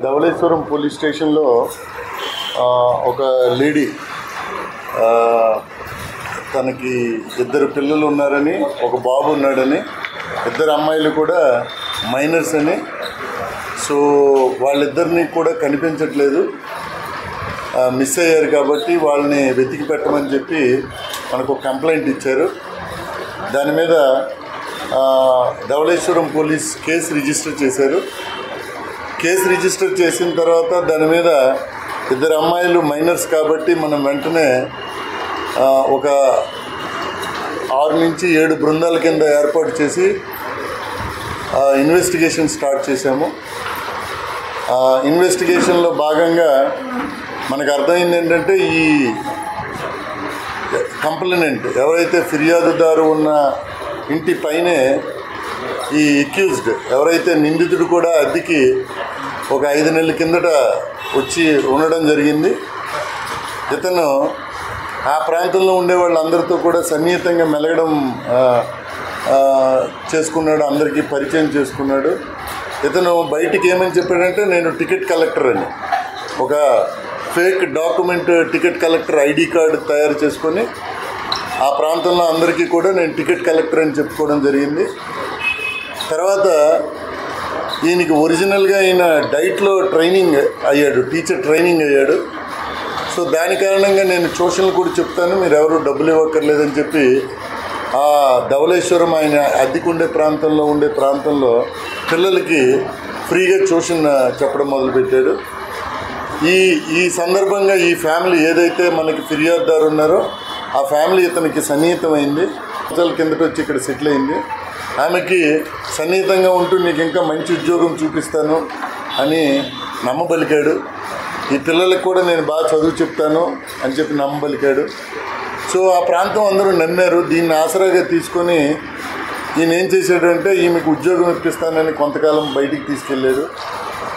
Dhavaleswaram police స్టేషన్లో ఒక lady తనకి ఇద్దరు పిల్లలు ఉన్నారని, ఒక బాబు ఉన్నాడని, ఇద్దరు అమ్మాయిలు కూడా మైనర్స్ అని, సో వాళ్ళిద్దరిని కూడా కనిపించట్లేదు, మిస్ అయ్యారు కాబట్టి వాళ్ళని వెతికి పెట్టమని చెప్పి మనకు కంప్లైంట్ ఇచ్చారు. దాని మీద ధవళేశ్వరం పోలీస్ కేసు రిజిస్టర్ చేశారు. కేసు రిజిస్టర్ చేసిన తర్వాత దాని మీద ఇద్దరు అమ్మాయిలు మైనర్స్ కాబట్టి మనం వెంటనే ఒక 6 నుంచి 7 బృందాల కింద ఏర్పాటు చేసి ఇన్వెస్టిగేషన్ స్టార్ట్ చేశాము. ఇన్వెస్టిగేషన్లో భాగంగా మనకు అర్థమైంది ఏంటంటే, ఈ కంప్లైనెంట్ ఎవరైతే ఫిర్యాదుదారు ఉన్న ఇంటి పైనే ఈ అక్యూజ్డ్ ఎవరైతే నిందితుడు కూడా అద్దెకి ఒక 5 నెలల కిందట వచ్చి ఉండడం జరిగింది. ఇతను ఆ ప్రాంతంలో ఉండే వాళ్ళందరితో కూడా సన్నిహితంగా మెలగడం చేసుకున్నాడు, అందరికీ పరిచయం చేసుకున్నాడు. ఇతను బయటికి ఏమని చెప్పాడంటే, నేను టికెట్ కలెక్టర్ అని, ఒక fake document ticket collector ID card తయారు చేసుకొని ఆ ప్రాంతంలో అందరికీ కూడా నేను టికెట్ కలెక్టర్ అని చెప్పుకోవడం జరిగింది. తర్వాత ఈయనకి ఒరిజినల్గా ఈయన డైట్లో ట్రైనింగ్ అయ్యాడు, టీచర్ ట్రైనింగ్ అయ్యాడు. సో దాని కారణంగా నేను ట్యూషన్లు కూడా చెప్తాను, మీరు ఎవరు డబ్బులు ఇవ్వక్కర్లేదని చెప్పి ఆ ధవళేశ్వరం ఆయన అద్దెకుండే ప్రాంతంలో పిల్లలకి ఫ్రీగా ట్యూషన్ చెప్పడం మొదలుపెట్టాడు. ఈ సందర్భంగా ఈ ఫ్యామిలీ ఏదైతే మనకి ఫిర్యాదుదారు ఉన్నారో ఆ ఫ్యామిలీ ఇతనికి సన్నిహితమైంది. సంవత్సరాల కిందట వచ్చి ఇక్కడ సెటిల్ అయింది. ఆమెకి సన్నిహితంగా ఉంటూ నీకు ఇంకా మంచి ఉద్యోగం చూపిస్తాను అని నమ్మబలికాడు. ఈ పిల్లలకు కూడా నేను బాగా చదువు చెప్తాను అని చెప్పి నమ్మబలికాడు. సో ఆ ప్రాంతం అందరూ నమ్మారు. దీన్ని ఆసరాగా తీసుకొని ఈయన ఏం చేశాడంటే, ఈమెకు ఉద్యోగం ఇప్పిస్తానని కొంతకాలం బయటికి తీసుకెళ్ళాడు.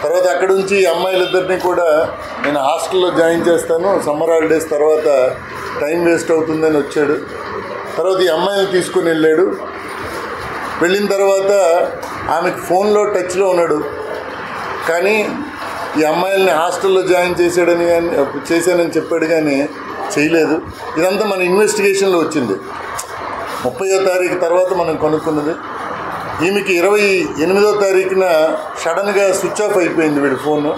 తర్వాత అక్కడ నుంచి ఈ అమ్మాయిలిద్దరినీ కూడా నేను హాస్టల్లో జాయిన్ చేస్తాను, సమ్మర్ హాలిడేస్ తర్వాత టైం వేస్ట్ అవుతుందని వచ్చాడు. తర్వాత ఈ అమ్మాయిని తీసుకొని వెళ్ళాడు. వెళ్ళిన తర్వాత ఆమెకు ఫోన్లో టచ్లో ఉన్నాడు, కానీ ఈ అమ్మాయిల్ని హాస్టల్లో జాయిన్ చేశానని చెప్పాడు కానీ చేయలేదు. ఇదంతా మన ఇన్వెస్టిగేషన్లో వచ్చింది. 30వ తారీఖు తర్వాత మనం కనుక్కున్నది. ఈమెకి 28వ తారీఖున సడన్గా స్విచ్ ఆఫ్ అయిపోయింది వీడి ఫోను.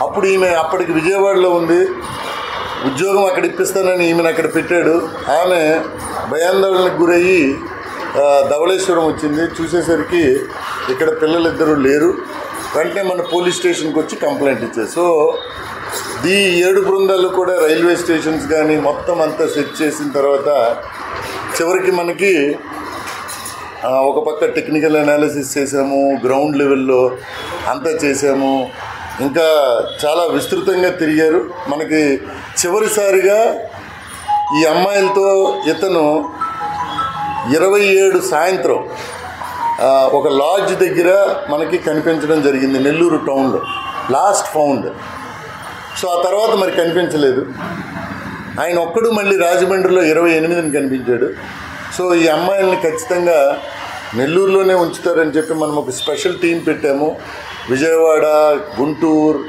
అప్పుడు ఈమె అప్పటికి విజయవాడలో ఉంది, ఉద్యోగం అక్కడ ఇప్పిస్తానని ఈమెను అక్కడ పెట్టాడు. ఆమె భయాందోళనకు గురయ్యి ధవళేశ్వరం వచ్చింది. చూసేసరికి ఇక్కడ పిల్లలిద్దరూ లేరు. వెంటనే మన పోలీస్ స్టేషన్కి వచ్చి కంప్లైంట్ ఇచ్చారు. సో ఈ 7 బృందాలు కూడా రైల్వే స్టేషన్స్ కానీ మొత్తం అంతా సెట్ చేసిన తర్వాత చివరికి మనకి ఒక పక్క టెక్నికల్ అనాలిసిస్ చేసాము, గ్రౌండ్ లెవెల్లో అంతా చేసాము, ఇంకా చాలా విస్తృతంగా తిరిగారు. మనకి చివరిసారిగా ఈ అమ్మాయిలతో ఇతను 27 సాయంత్రం ఒక లాడ్జ్ దగ్గర మనకి కనిపించడం జరిగింది, నెల్లూరు టౌన్లో లాస్ట్ ఫౌండ్. సో ఆ తర్వాత మరి కనిపించలేదు. ఆయన ఒక్కడు మళ్ళీ రాజమండ్రిలో 28ని కనిపించాడు. సో ఈ అమ్మాయిల్ని ఖచ్చితంగా నెల్లూరులోనే ఉంచుతారని చెప్పి మనం ఒక స్పెషల్ టీం పెట్టాము. విజయవాడ, గుంటూరు,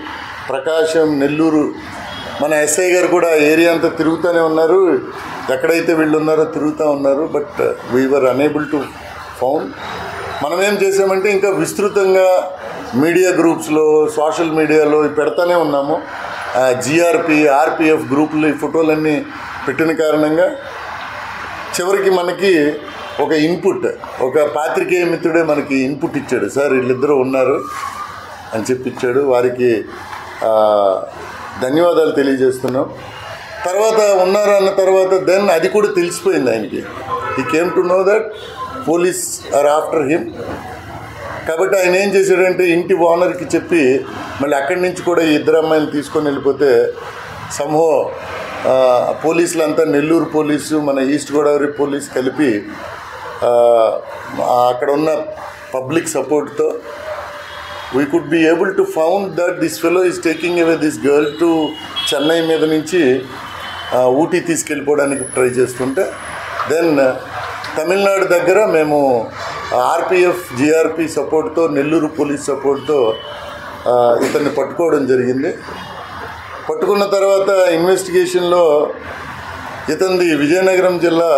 ప్రకాశం, నెల్లూరు మన ఎస్ఐ గారు కూడా ఏరియా అంతా తిరుగుతూనే ఉన్నారు, ఎక్కడైతే వీళ్ళు ఉన్నారో తిరుగుతూ ఉన్నారు. But we are unable to found. మనం ఏం చేసామంటే ఇంకా విస్తృతంగా మీడియా గ్రూప్స్లో, సోషల్ మీడియాలో పెడతానే ఉన్నాము. జిఆర్పి, ఆర్పిఎఫ్ గ్రూపులు ఈ ఫోటోలన్నీ పెట్టిన కారణంగా చివరికి మనకి ఒక ఇన్పుట్, ఒక పాత్రికేయ మిత్రుడే మనకి ఇన్పుట్ ఇచ్చాడు. సార్ వీళ్ళిద్దరూ ఉన్నారు అని చెప్పిచ్చాడు. వారికి ధన్యవాదాలు తెలియజేస్తున్నాం. తర్వాత ఉన్నారు అన్న తర్వాత దెన్ అది కూడా తెలిసిపోయింది ఆయనకి. He came to know that police are after him. కాబట్టి ఆయన ఏం చేశాడంటే, ఇంటి ఓనర్కి చెప్పి మళ్ళీ అక్కడి నుంచి కూడా ఈ 2 అమ్మాయిలు తీసుకొని వెళ్ళిపోతే సంహో పోలీసులంతా, నెల్లూరు పోలీసు, మన ఈస్ట్ గోదావరి పోలీస్ కలిపి అక్కడ ఉన్న పబ్లిక్ సపోర్ట్తో we could be able to found that this fellow is taking away this girl to Chennai మీద నుంచి ఊటీ తీసుకెళ్ళిపోవడానికి ట్రై చేస్తుంటే దెన్ తమిళనాడు దగ్గర మేము ఆర్పిఎఫ్, జిఆర్పి సపోర్ట్తో, నెల్లూరు పోలీస్ సపోర్ట్తో ఇతన్ని పట్టుకోవడం జరిగింది. పట్టుకున్న తర్వాత ఇన్వెస్టిగేషన్లో ఇతనిది విజయనగరం జిల్లా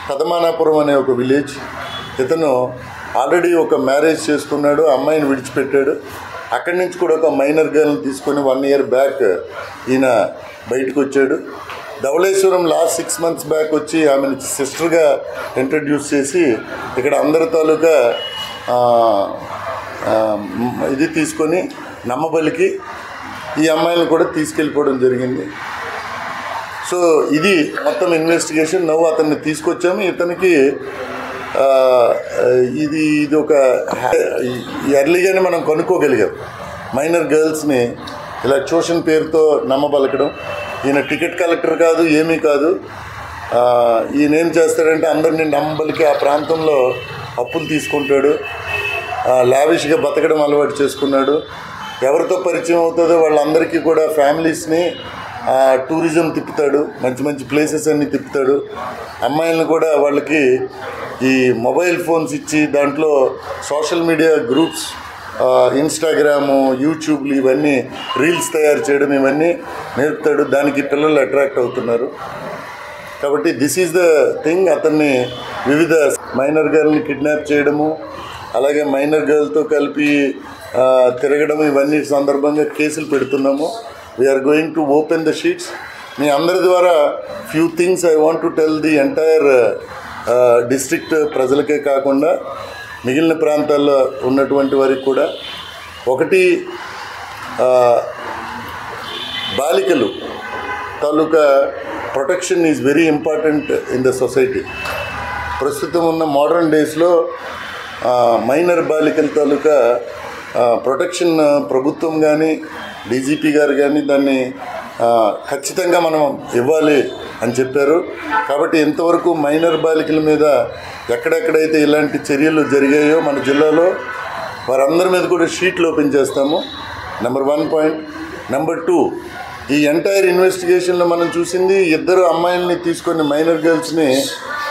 కదమానాపురం అనే ఒక విలేజ్. ఇతను ఆల్రెడీ ఒక మ్యారేజ్ చేసుకున్నాడు, అమ్మాయిని విడిచిపెట్టాడు. అక్కడి నుంచి కూడా ఒక మైనర్ గర్ల్ని తీసుకొని 1 year బ్యాక్ ఈయన బయటకు వచ్చాడు. ధవళేశ్వరం లాస్ట్ 6 months బ్యాక్ వచ్చి ఆమెను సిస్టర్గా ఇంట్రడ్యూస్ చేసి ఇక్కడ అందరి తాలూకా ఇది తీసుకొని నమ్మబలికి ఈ అమ్మాయిలను కూడా తీసుకెళ్ళిపోవడం జరిగింది. సో ఇది మొత్తం ఇన్వెస్టిగేషన్. నవ్వు అతన్ని తీసుకొచ్చాము. ఇతనికి ఇది ఒక ఎర్లీగానే మనం కనుక్కోగలిగాం. మైనర్ గర్ల్స్ని ఇలా ట్యూషన్ పేరుతో నమ్మబలకడం. ఈయన టికెట్ కలెక్టర్ కాదు, ఏమీ కాదు. ఈయన ఏం చేస్తాడంటే అందరినీ నమ్మబలికి ఆ ప్రాంతంలో అప్పులు తీసుకుంటాడు. లావిష్గా బతకడం అలవాటు చేసుకున్నాడు. ఎవరితో పరిచయం అవుతుందో వాళ్ళందరికీ కూడా ఫ్యామిలీస్ని టూరిజం తిప్పుతాడు, మంచి మంచి ప్లేసెస్ అన్నీ తిప్పుతాడు. అమ్మాయిలను కూడా వాళ్ళకి ఈ మొబైల్ ఫోన్స్ ఇచ్చి దాంట్లో సోషల్ మీడియా గ్రూప్స్, ఇన్స్టాగ్రాము, యూట్యూబ్లు ఇవన్నీ రీల్స్ తయారు చేయడం ఇవన్నీ నేర్పుతాడు. దానికి పిల్లలు అట్రాక్ట్ అవుతున్నారు. కాబట్టి దిస్ ఈజ్ ద థింగ్. అతన్ని వివిధ మైనర్ గర్ల్ని కిడ్నాప్ చేయడము, అలాగే మైనర్ గర్ల్తో కలిపి తిరగడం, ఇవన్నీ సందర్భంగా కేసులు పెడుతున్నాము. We're going to open the sheets. మీ అందరి ద్వారా few things I want to tell the entire district ప్రజలకే కాకుండా మిగిలిన ప్రాంతాల్లో ఉన్నటువంటి వారికి కూడా. ఒకటి, బాలికలు తాలూకా protection is very important in the society. ప్రస్తుతం ఉన్న మోడర్న్ డేస్లో మైనర్ బాలికల తాలూకా ప్రొటెక్షన్ ప్రభుత్వం కానీ డీజీపీ గారు కానీ దాన్ని ఖచ్చితంగా మనం ఇవ్వాలి అని చెప్పారు. కాబట్టి ఎంతవరకు మైనర్ బాలికల మీద ఎక్కడెక్కడైతే ఇలాంటి చర్యలు జరిగాయో మన జిల్లాలో వారందరి మీద కూడా షీట్లు ఓపెన్ చేస్తాము. Number 1 point. నెంబర్ 2, ఈ ఎంటైర్ ఇన్వెస్టిగేషన్లో మనం చూసింది 2 అమ్మాయిల్ని తీసుకొని మైనర్ గర్ల్స్ని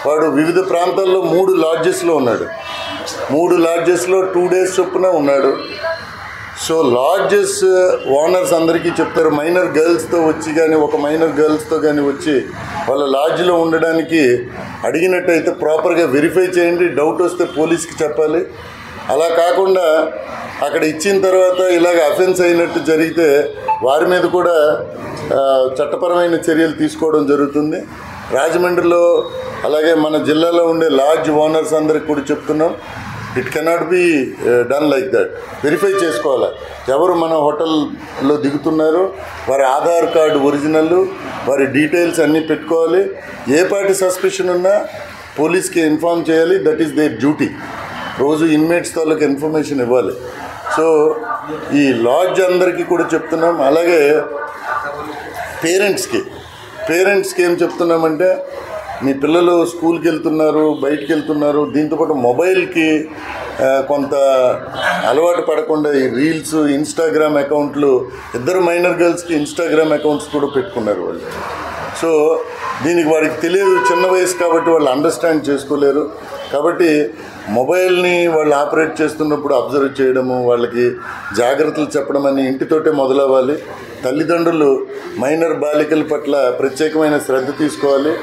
వాడు వివిధ ప్రాంతాల్లో 3 లాడ్జెస్లో ఉన్నాడు. 3 లాడ్జెస్లో 2 days చొప్పున ఉన్నాడు. సో లాడ్జెస్ ఓనర్స్ అందరికీ చెప్తారు, మైనర్ గర్ల్స్తో వచ్చి కానీ ఒక మైనర్ గర్ల్స్తో కానీ వచ్చి వాళ్ళ లాడ్జ్లో ఉండడానికి అడిగినట్టయితే ప్రాపర్గా వెరిఫై చేయండి. డౌట్ వస్తే పోలీస్కి చెప్పాలి. అలా కాకుండా అక్కడ ఇచ్చిన తర్వాత ఇలాగ అఫెన్స్ అయినట్టు జరిగితే వారి మీద కూడా చట్టపరమైన చర్యలు తీసుకోవడం జరుగుతుంది. రాజమండ్రిలో అలాగే మన జిల్లాలో ఉండే లాడ్జ్ ఓనర్స్ అందరికి కూడా చెప్తున్నాం, it cannot be done like that. Verify చేసుకోవాలి ఎవరు మన హోటల్లో దిగుతున్నారు, వారి ఆధార్ కార్డు ఒరిజినల్, వారి డీటెయిల్స్ అన్నీ పెట్టుకోవాలి. ఏ పార్టీ సస్పెషన్ ఉన్నా పోలీస్కి ఇన్ఫార్మ్ చేయాలి. That is their duty. రోజు ఇన్మేట్స్ తాలూకు ఇన్ఫర్మేషన్ ఇవ్వాలి. సో ఈ లాడ్జ్ అందరికీ కూడా చెప్తున్నాం. అలాగే పేరెంట్స్కి ఏం చెప్తున్నామంటే, మీ పిల్లలు స్కూల్కి వెళ్తున్నారు, బయటికి వెళ్తున్నారు, దీంతోపాటు మొబైల్కి కొంత అలవాటు పడకుండా ఈ రీల్స్, ఇన్స్టాగ్రామ్ అకౌంట్లు, 2 మైనర్ గర్ల్స్కి ఇన్స్టాగ్రామ్ అకౌంట్స్ కూడా పెట్టుకున్నారు వాళ్ళు. సో దీనికి వాడికి తెలియదు, చిన్న వయసు కాబట్టి వాళ్ళు అండర్స్టాండ్ చేసుకోలేరు. కాబట్టి మొబైల్ని వాళ్ళు ఆపరేట్ చేస్తున్నప్పుడు అబ్జర్వ్ చేయడము, వాళ్ళకి జాగ్రత్తలు చెప్పడం అని ఇంటితోటే మొదలవ్వాలి. తల్లిదండ్రులు మైనర్ బాలికల పట్ల ప్రత్యేకమైన శ్రద్ధ తీసుకోవాలి.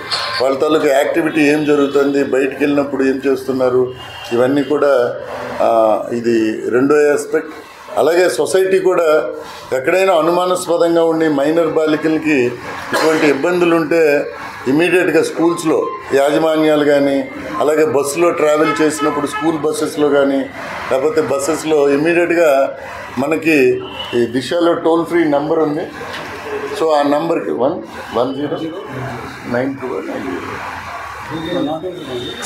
వాళ్ళ తాలూకు యాక్టివిటీ ఏం జరుగుతుంది, బయటికి వెళ్ళినప్పుడు ఏం చేస్తున్నారు, ఇవన్నీ కూడా ఇది 2వ ఆస్పెక్ట్. అలాగే సొసైటీ కూడా ఎక్కడైనా అనుమానాస్పదంగా ఉండి మైనర్ బాలికలకి ఇటువంటి ఇబ్బందులు ఉంటే ఇమీడియట్గా స్కూల్స్లో యాజమాన్యాలు కానీ, అలాగే బస్సులో ట్రావెల్ చేసినప్పుడు స్కూల్ బస్సెస్లో కానీ, లేకపోతే బస్సెస్లో ఇమీడియట్గా మనకి ఈ దిశలో టోల్ ఫ్రీ నెంబర్ ఉంది. సో ఆ నెంబర్కి 11092.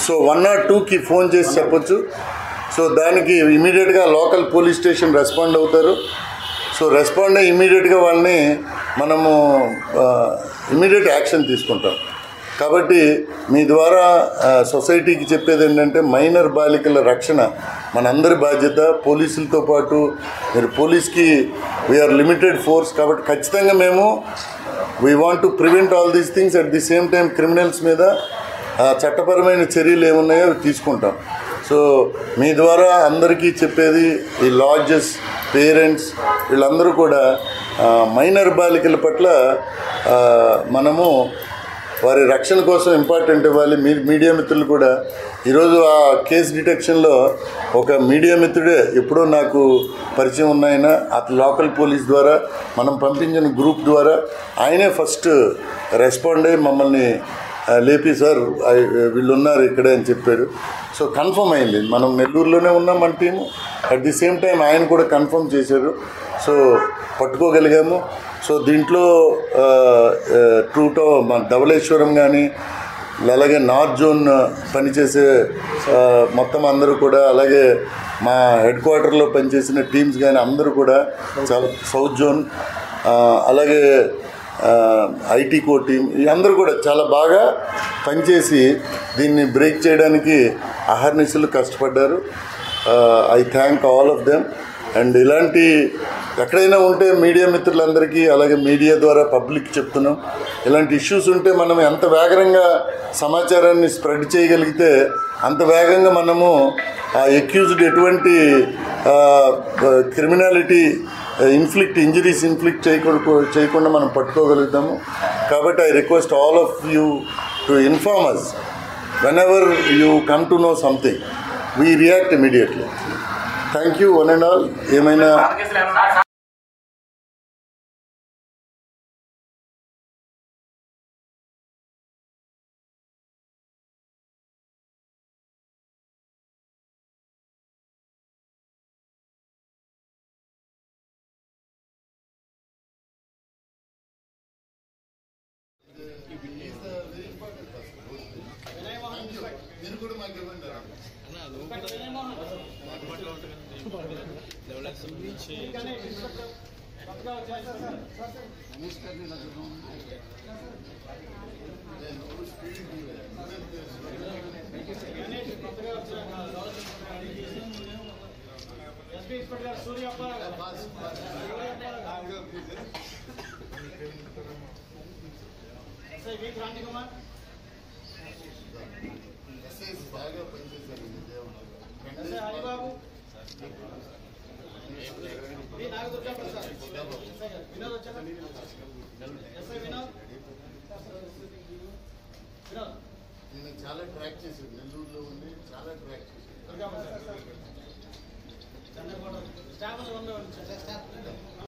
సో 102కి ఫోన్ చేసి చెప్పొచ్చు. సో దానికి ఇమీడియట్గా లోకల్ పోలీస్ స్టేషన్ రెస్పాండ్ అవుతారు. సో రెస్పాండ్ అయ్యి ఇమీడియట్గా వాళ్ళని మనము ఇమీడియట్ యాక్షన్ తీసుకుంటాం. కాబట్టి మీ ద్వారా సొసైటీకి చెప్పేది ఏంటంటే, మైనర్ బాలికల రక్షణ మనందరి బాధ్యత. పోలీసులతో పాటు మీరు పోలీస్కి వీఆర్ లిమిటెడ్ ఫోర్స్ కాబట్టి ఖచ్చితంగా మేము we want to prevent all these things. At the same time criminals మీద చట్టపరమైన చర్యలు ఏమున్నాయో తీసుకుంటాం. సో మీ ద్వారా అందరికీ చెప్పేది, ఈ లాడ్జెస్ పేరెంట్స్ వీళ్ళందరూ కూడా మైనర్ బాలికల పట్ల మనము వారి రక్షణ కోసం ఇంపార్టెంట్ ఇవ్వాలి. మీడియా మిత్రులు కూడా ఈరోజు ఆ కేసు డిటెక్షన్లో ఒక మీడియా మిత్రుడే ఎప్పుడో నాకు పరిచయం ఉన్నాయన అతను లోకల్ పోలీస్ ద్వారా మనం పంపించిన గ్రూప్ ద్వారా ఆయనే ఫస్ట్ రెస్పాండ్ అయ్యి మమ్మల్ని లేపి సార్ వీళ్ళు ఉన్నారు ఇక్కడే అని చెప్పాడు. సో కన్ఫర్మ్ అయింది, మనం నెల్లూరులోనే ఉన్నాం మన team. At the same time ఆయన కూడా కన్ఫర్మ్ చేశారు. సో పట్టుకోగలిగాము. సో దీంట్లో మన ధవళేశ్వరం కానీ అలాగే నార్త్ జోన్ పనిచేసే మొత్తం అందరూ కూడా, అలాగే మా హెడ్ క్వార్టర్లో పనిచేసిన టీమ్స్ కానీ అందరూ కూడా సౌత్ జోన్, అలాగే ఐటీ కో టీం అందరూ కూడా చాలా బాగా పనిచేసి దీన్ని బ్రేక్ చేయడానికి అహర్నిశలు కష్టపడ్డారు. I thank all of them. And ఇలాంటి ఎక్కడైనా ఉంటే మీడియా మిత్రులందరికీ అలాగే మీడియా ద్వారా పబ్లిక్ చెప్తున్నాం, ఇలాంటి ఇష్యూస్ ఉంటే మనం ఎంత వేగంగా సమాచారాన్ని స్ప్రెడ్ చేయగలిగితే అంత వేగంగా మనము ఆ అక్యూజ్డ్ ఎటువంటి క్రిమినాలిటీ ఇంజరీస్ ఇన్ఫ్లిక్ట్ చేయకుండా మనం పట్టుకోగలుగుతాము. కాబట్టి I request all of you to inform us whenever you come to know something, we react immediately. Thank you one and all. ఏమైనా మీరు కూడా మాకు ఇవ్వండి. బాగా పనిచేశారు హరిబాబు, వినోద్ వచ్చారు, నేను చాలా ట్రాక్ చేశాను, నెల్లూరులో ఉండి చాలా ట్రాక్ చేశాను.